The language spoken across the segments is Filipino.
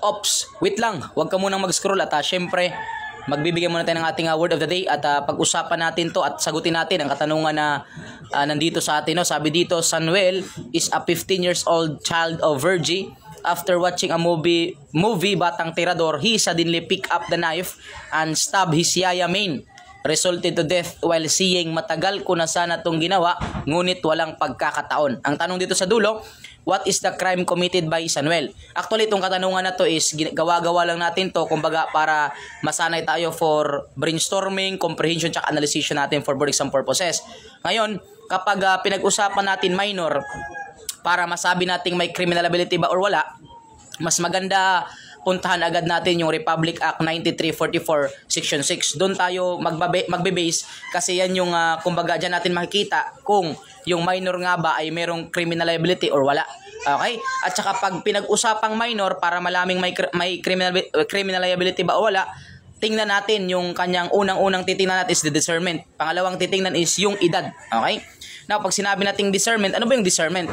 Ops, wait lang, huwag ka munang mag-scroll at syempre, magbibigay muna tayo ng ating word of the day at pag-usapan natin to at sagutin natin ang katanungan na nandito sa atin. No? Sabi dito, Samuel is a 15 years old child of Virgie. After watching a movie Batang Tirador, he suddenly picked up the knife and stabbed his yaya main. Resulted to death while seeing matagal ko na sana itong ginawa, ngunit walang pagkakataon. Ang tanong dito sa dulo, what is the crime committed by Samuel? Actually, itong katanungan na to is gawa-gawa lang natin to kumbaga para masanay tayo for brainstorming, comprehension, tsaka analysis natin for board exam purposes. Ngayon, kapag pinag-usapan natin minor, para masabi nating may criminal liability ba or wala, mas maganda puntahan agad natin yung Republic Act 9344 Section 6. Doon tayo magbe-base kasi yan yung kumbaga dyan natin makikita kung yung minor nga ba ay merong criminal liability or wala. Okay? At saka pag pinag-usapang minor para malaming may criminal liability ba o wala, tingnan natin yung kanyang unang-unang titingnan natin is the discernment. Pangalawang titingnan is yung edad. Okay? Now, pag sinabi nating discernment, ano ba yung discernment?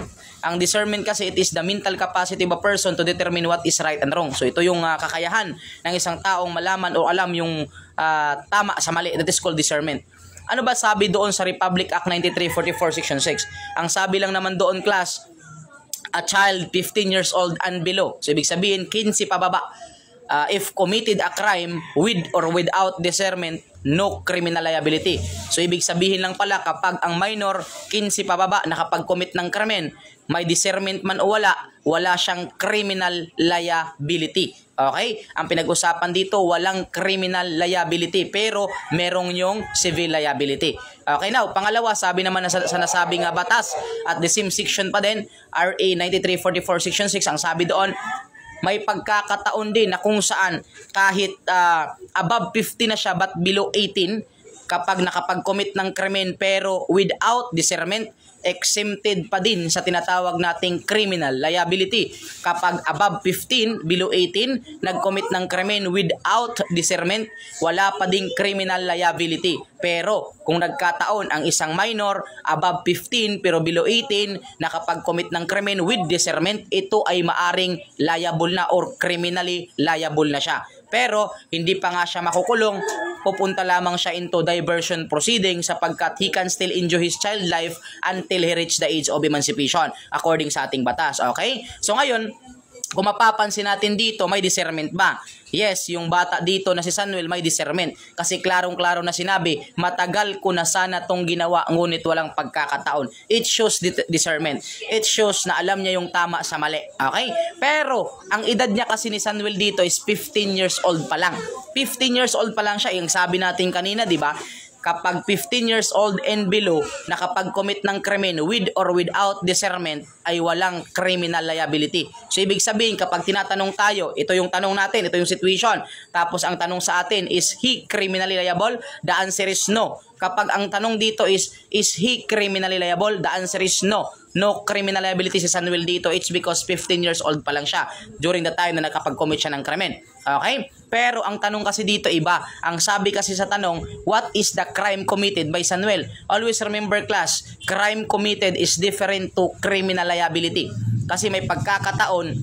Ang discernment kasi it is the mental capacity of a person to determine what is right and wrong. So ito yung kakayahan ng isang taong malaman o alam yung tama sa mali. That is called discernment. Ano ba sabi doon sa Republic Act 9344 Section 6? Ang sabi lang naman doon, class, a child 15 years old and below. So ibig sabihin, 15 pababa. If committed a crime with or without discernment, no criminal liability. So ibig sabihin lang pala kapag ang minor 15 pababa nakapag-commit ng krimen, may discernment man o wala siyang criminal liability. Okay? Ang pinag-usapan dito, walang criminal liability pero merong yung civil liability. Okay, now, pangalawa, sabi naman sa nasabing batas at the same section pa din, RA 9344 Section 6, ang sabi doon, may pagkakataon din na kung saan kahit above 50 na siya but below 18, kapag nakapag-commit ng krimen pero without discernment, exempted pa din sa tinatawag nating criminal liability. Kapag above 15, below 18, nag-commit ng krimen without discernment, wala pa ding criminal liability. Pero kung nagkataon ang isang minor above 15 pero below 18 nakapag-commit ng krimen with discernment, ito ay maaring liable na or criminally liable na siya. Pero hindi pa nga siya makukulong, pupunta lamang siya into diversion proceeding sapagkat he can still enjoy his child life until he reach the age of emancipation according sa ating batas. Okay? So ngayon, kung mapapansin natin dito, may discernment ba? Yes, yung bata dito na si Samuel may discernment. Kasi klarong-klaro na sinabi, matagal ko na sana tong ginawa ngunit walang pagkakataon. It shows discernment. It shows na alam niya yung tama sa mali. Okay? Pero, ang edad niya kasi ni Samuel dito is 15 years old pa lang. 15 years old pa lang siya. Yung sabi natin kanina, di ba? Kapag 15 years old and below, nakapag-commit ng krimen with or without discernment, ay walang criminal liability. So, ibig sabihin, kapag tinatanong tayo, ito yung tanong natin, ito yung situation, tapos ang tanong sa atin, is he criminally liable? The answer is no. Kapag ang tanong dito is he criminally liable? The answer is no. No criminal liability si Samuel dito. It's because 15 years old pa lang siya during the time na nakapag-commit siya ng krimen. Okay? Pero ang tanong kasi dito iba. Ang sabi kasi sa tanong, what is the crime committed by Samuel? Always remember, class, crime committed is different to criminal liability. Kasi may pagkakataon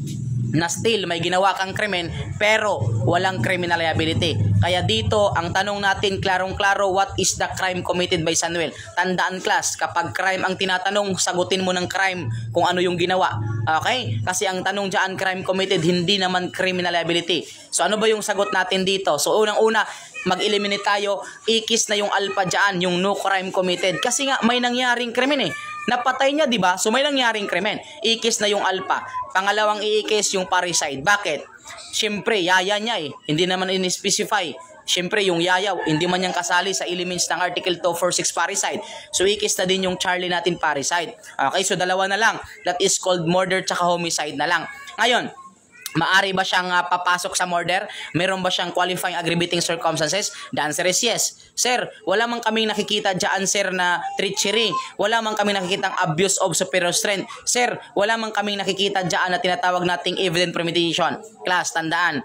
na still may ginawa kang krimen pero walang criminal liability. Kaya dito, ang tanong natin klarong-klaro, what is the crime committed by Samuel? Tandaan, class, kapag crime ang tinatanong, sagutin mo ng crime kung ano yung ginawa. Okay? Kasi ang tanong dyan, crime committed, hindi naman criminal liability. So ano ba yung sagot natin dito? So unang-una, mag-eliminate tayo, ikis na yung alpha dyan, yung no crime committed. Kasi nga, may nangyaring krimen eh. Napatay niya, di ba? So may nangyaring krimen. Ikis na yung alpha. Pangalawang iikis yung parricide. Bakit? Siyempre, yaya niya eh. Hindi naman in-specify. Siyempre, yung yaya, hindi man niyang kasali sa elements ng Article 246 parricide. So, ikis na din yung Charlie natin parricide. Okay, so dalawa na lang. That is called murder tsaka homicide na lang. Ngayon, maari ba siyang papasok sa murder? Meron ba siyang qualifying aggravating circumstances? The answer is yes. Sir, wala man kaming nakikita dyan, sir, na treachery. Wala man kaming nakikita abuse of superior strength. Sir, wala man kaming nakikita dyan na tinatawag nating evident premeditation. Class, tandaan.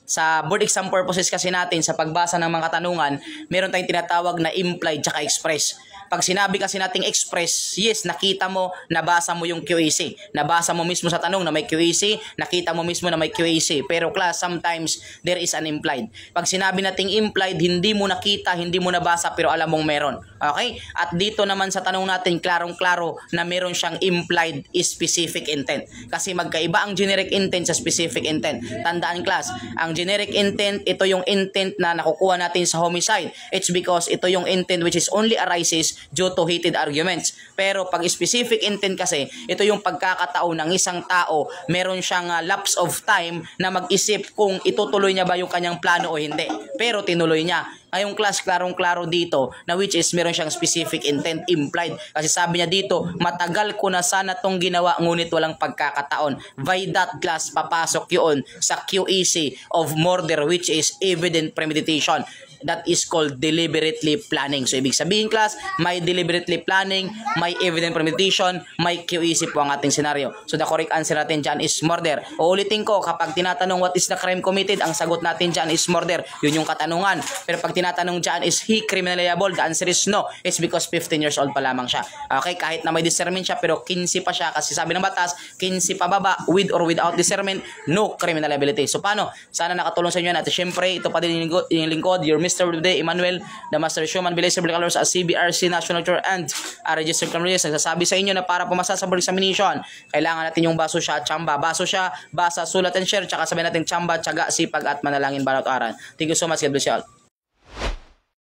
Sa board exam purposes kasi natin, sa pagbasa ng mga katanungan, meron tayong tinatawag na implied tsaka express. Pag sinabi kasi nating express, yes, nakita mo, nabasa mo yung QAC. Nabasa mo mismo sa tanong na may QAC, nakita mo mismo na may QAC. Pero class, sometimes there is an implied. Pag sinabi nating implied, hindi mo nakita, hindi mo nabasa, pero alam mong meron. Okay? At dito naman sa tanong natin, klarong-klaro na meron siyang implied specific intent. Kasi magkaiba ang generic intent sa specific intent. Tandaan class, ang generic intent, ito yung intent na nakukuha natin sa homicide. It's because ito yung intent which is only arises due to heated arguments. Pero pag specific intent kasi, ito yung pagkakataon ng isang tao, meron siyang lapse of time na mag-isip kung itutuloy niya ba yung kanyang plano o hindi. Pero tinuloy niya. Ngayong class, klarong-klaro dito na which is meron siyang specific intent implied. Kasi sabi niya dito, matagal ko na sana tong ginawa ngunit walang pagkakataon. By that class, papasok yun sa QEC of murder which is evident premeditation. That is called deliberately planning. So, ibig sabihin class, may deliberately planning, may evident premeditation, may QEC po ang ating senaryo. So, the correct answer natin dyan is murder. Uulitin ko, kapag tinatanong what is the crime committed, ang sagot natin dyan is murder. Yun yung katanungan. Pero pag tinatanong dyan is he criminally liable, the answer is no. It's because 15 years old pa lamang siya. Okay, kahit na may discernment siya, pero 15 pa siya. Kasi sabi ng batas, 15 pa baba, with or without discernment, no criminal liability. So, paano? Sana nakatulong sa inyo yan. At syempre, ito pa din yung lingkod, your Mr. Today, Emmanuel, the Master Showman, Bilaser Colors at CBRC National Tour and Registered Criminalist. Nagsasabi sa inyo na para pumasa sa board examination, kailangan natin yung baso siya at tsamba. Baso siya, basa, sulat and share, tsaka sabihin natin tsamba, tsaga, sipag at manalangin bawat araw. Thank you so much. God bless you all.